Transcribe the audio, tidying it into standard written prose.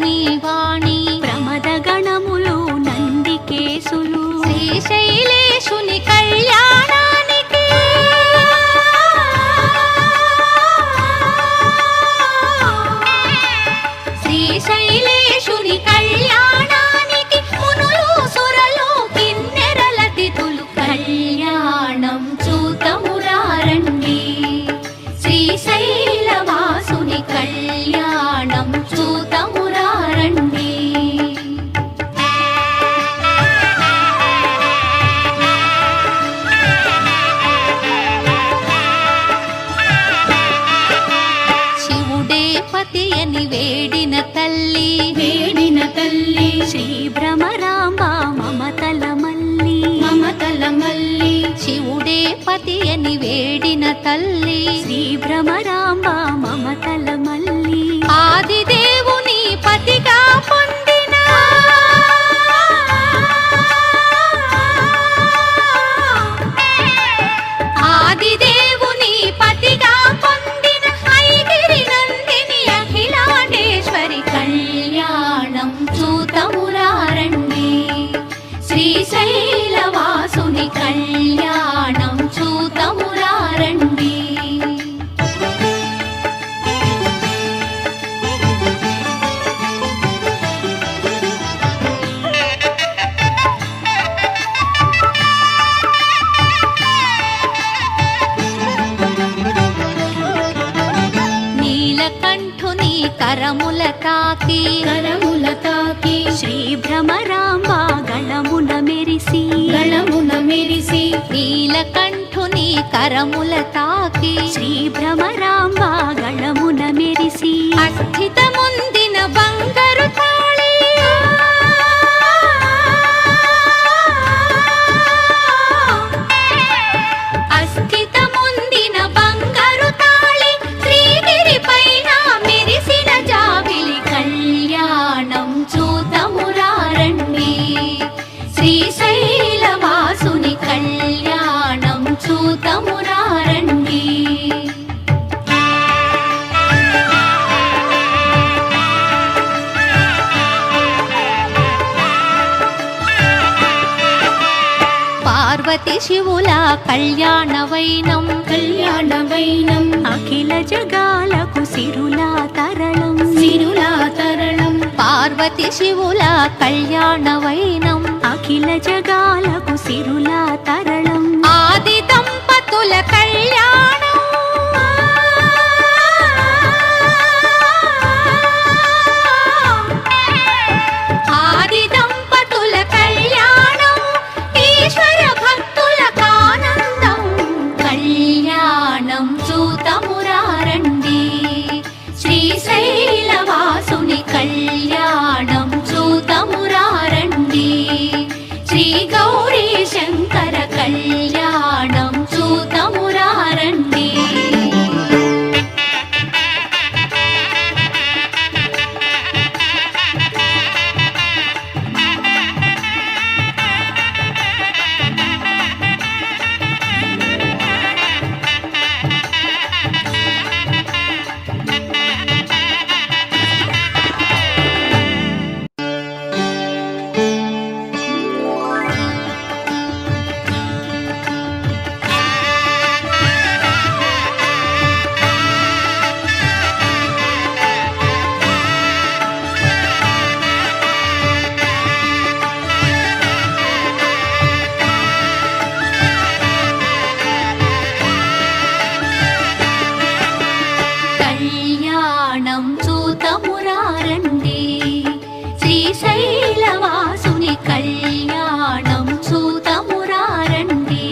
లక్ష్మీ వాణి ప్రమద గణములు నందికేశులు శ్రీశైలేశుని కళ్యాణానికి శ్రీశైలేశుని కళ్యాణానికి మునులు సురలు కిన్నెరల తిథులు కళ్యాణం చూతమురారండి శ్రీశైలవాసుని కళ్యాణం చూతమురారండి శివుడే పతి అని వేడిన తల్లి శ్రీ భ్రమరాంబ మమతల మల్లి శివుడే పతి అని వేడిన తల్లి శ్రీ భ్రమరాంబ మమతల మల్లి ఆదిదేవుని పతిగా పొందిన ఆదిదేవుని పతిగా పొందిన ఐగిరి నందిని అఖిలాండేశ్వరి కళ్యాణం చూతమురారండి శ్రీశైలవాసుని కళ్యాణం చూతమురారండి నీలకంఠుని కరముల తాకి శ్రీ భ్రమరాంబ గళమున మెరిసి నీలకంఠుని కరముల తాకి శ్రీ భ్రమరాంబ గళమున మెరిసి అస్థితముందిన బంగారు తాళి అస్థితముందిన బంగారు తాళి శ్రీగిరి పైన మెరిసిన జాబిలి కళ్యాణం చూతమురారండి శ్రీశైలవాసుని కళ్యాణం చూతమురారండి పార్వతి శివుల కళ్యాణ వైనం అఖిల జగాలకు సిరులా తరళం పార్వతి శివుల కళ్యాణ వైనం అఖిల జగాలకు సిరులా తరళం ఆది దంపతుల కళ్యాణం ఆది దంపతుల కళ్యాణం ఈశ్వర భక్తులకు ఆనందం కళ్యాణం చూతమురారండి శ్రీశైలవాసుని కళ్యాణం చూతమురారండి శ్రీ గౌరీ శంకర కళ్యాణం చూతమురారండి కళ్యాణం చూతమురారండి శ్రీశైలవాసుని కళ్యాణం